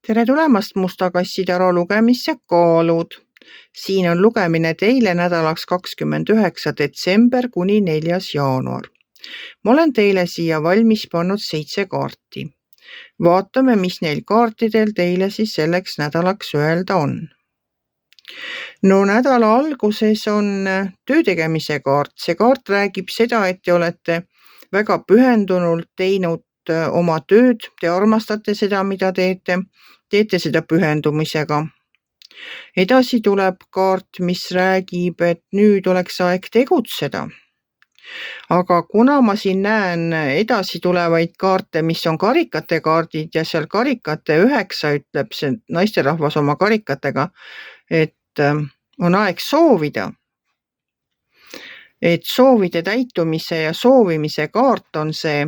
Tere tulemast Musta kassi taro lugemisse kaalud. Siin on lugemine teile nädalaks 29. detsember kuni 4. jaanuar. Ma olen teile siia valmis pannud 7 kaarti. Vaatame, mis neil kaartidel teile siis selleks nädalaks öelda on. No nädala alguses on töö tegemise kaart. See kaart räägib seda, et te olete väga pühendunult teinud oma tööd, te armastate seda, mida teete seda pühendumisega. Edasi tuleb kaart, mis räägib, et nüüd oleks aeg tegutseda. Aga kuna ma siin näen edasi tulevaid kaarte, mis on karikate kaardid ja seal karikate 9 ütleb see naisterahvas oma karikatega, et on aeg soovida. Et soovide täitumise ja soovimise kaart on see.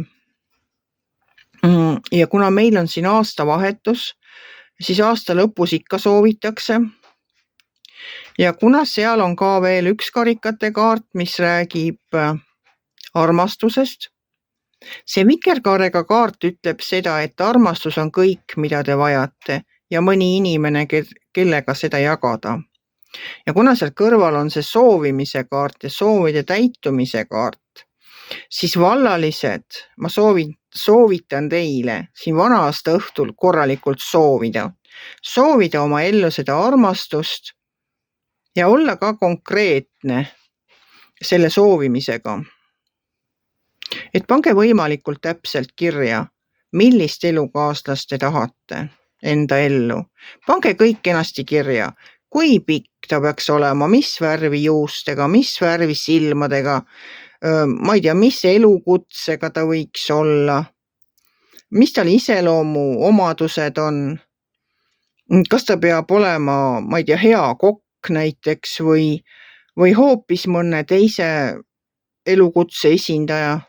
Ja kuna meil on siin aastavahetus, siis aasta lõpus ikka soovitakse. Ja kuna seal on ka veel üks karikate kaart, mis räägib armastusest, see vikerkaarega kaart ütleb seda, et armastus on kõik, mida te vajate ja mõni inimene, kellega seda jagada. Ja kuna seal kõrval on see soovimise kaart ja soovide täitumise kaart, siis vallalised, ma soovitan teile siin vana-aasta õhtul korralikult soovida. Soovida oma ellu seda armastust ja olla ka konkreetne selle soovimisega. Et pange võimalikult täpselt kirja, millist elukaaslast te tahate enda ellu. Pange kõik kenasti kirja, kui pikk ta peaks olema, mis värvi juustega, mis värvi silmadega, ma ei tea, mis elukutsega ta võiks olla, mis tal iseloomu omadused on, kas ta peab olema, ma ei tea, hea kokk näiteks või hoopis mõne teise elukutse esindaja.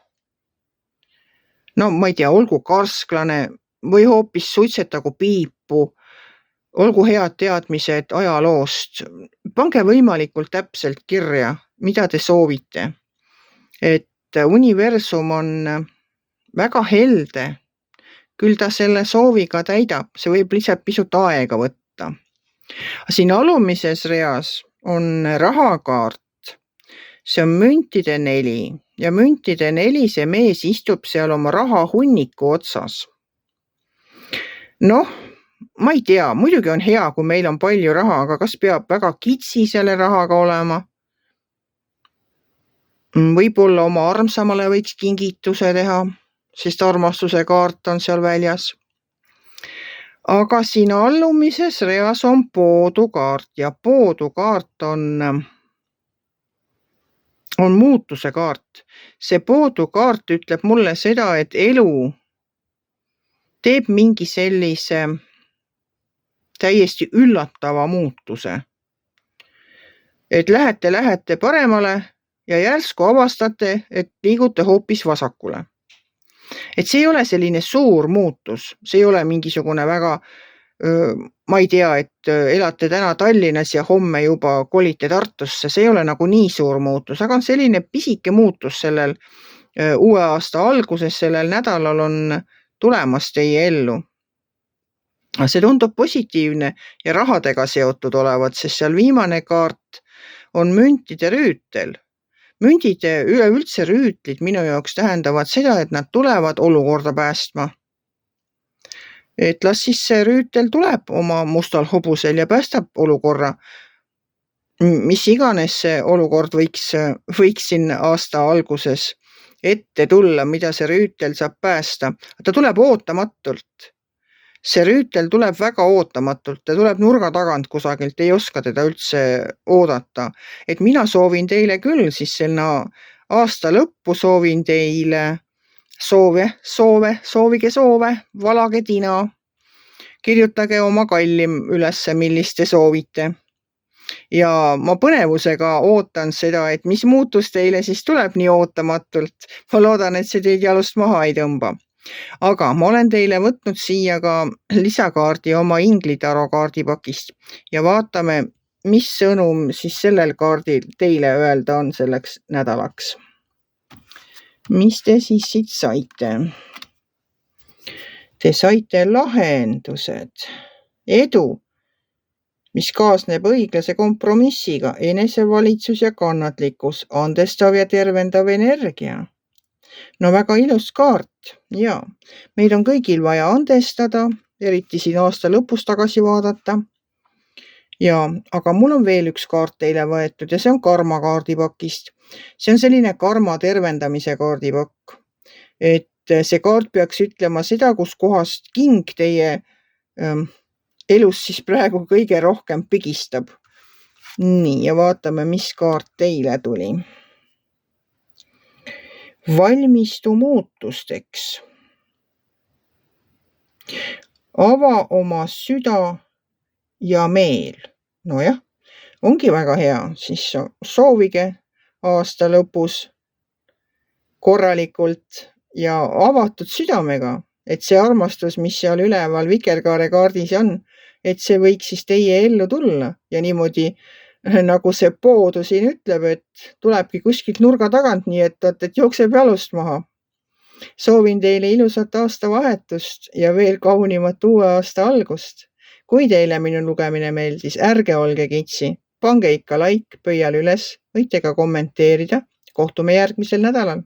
No ma ei tea, olgu karsklane või hoopis suitsetagu piipu, olgu head teadmised ajaloost. Pange võimalikult täpselt kirja, mida te soovite. Et universum on väga helde, küll ta selle sooviga täidab, see võib lihtsalt pisut aega võtta. Siin alumises reas on rahakaart, see on müntide 4 ja müntide 4 see mees istub seal oma rahahunniku otsas. Noh, ma ei tea, muidugi on hea, kui meil on palju raha, aga kas peab väga kitsi selle rahaga olema? Võib-olla oma armsamale võiks kingituse teha, sest armastuse kaart on seal väljas. Aga siin allumises reas on poodukaart ja poodukaart on muutuse kaart. See poodukaart ütleb mulle seda, et elu teeb mingi sellise täiesti üllatava muutuse. Et lähete paremale ja järsku avastate, et liigute hoopis vasakule. Et see ei ole selline suur muutus, see ei ole mingisugune väga, ma ei tea, et elate täna Tallinnas ja homme juba kolite Tartusse, see ei ole nagu nii suur muutus, aga on selline pisike muutus sellel uue aasta alguses, sellel nädalal on tulemas teie ellu. See tundub positiivne ja rahadega seotud olevat, sest seal viimane kaart on müntide rüütel. Mündide üleüldse rüütlid minu jaoks tähendavad seda, et nad tulevad olukorda päästma. Et las siis see rüütel tuleb oma mustal hobusel ja päästab olukorra. Mis iganes see olukord võiks siin aasta alguses ette tulla, mida see rüütel saab päästa. Ta tuleb ootamatult. See rüütel tuleb väga ootamatult, ta tuleb nurga tagant kusagilt, ei oska teda üldse oodata. Et mina soovin teile küll siis selle aasta lõppu, soovin teile soovige soove, valage tina, kirjutage oma kallim ülesse, millist te soovite. Ja ma põnevusega ootan seda, et mis muutus teile siis tuleb nii ootamatult. Ma loodan, et see teid jalust maha ei tõmba. Aga ma olen teile võtnud siia ka lisakaardi oma inglitaro kaardipakist ja vaatame, mis sõnum siis sellel kaardil teile öelda on selleks nädalaks. Mis te siis siit saite? Te saite lahendused. Edu, mis kaasneb õiglase kompromissiga, enesevalitsus ja kannatlikkus, andestav ja tervendav energia. No väga ilus kaart ja meil on kõigil vaja andestada, eriti siin aasta lõpus tagasi vaadata. Ja, aga mul on veel üks kaart teile võetud ja see on karma kaardipakist. See on selline karma tervendamise kaardipakk. Et see kaart peaks ütlema seda, kus kohast king teie elus siis praegu kõige rohkem pigistab. Nii, ja vaatame, mis kaart teile tuli. Valmistu muutusteks. Ava oma süda ja meel. Nojah, ongi väga hea, siis soovige aasta lõpus korralikult ja avatud südamega, et see armastus, mis seal üleval vikerkaare kaardis on, et see võiks siis teie ellu tulla ja niimoodi nagu see poodu siin ütleb, et tulebki kuskilt nurga tagant, nii et jookseb jalust maha. Soovin teile ilusat aastavahetust ja veel kaunimat uue aasta algust. Kui teile minu lugemine meeldis, ärge olge kitsi. Pange ikka like pöial üles, võite ka kommenteerida. Kohtume järgmisel nädalal.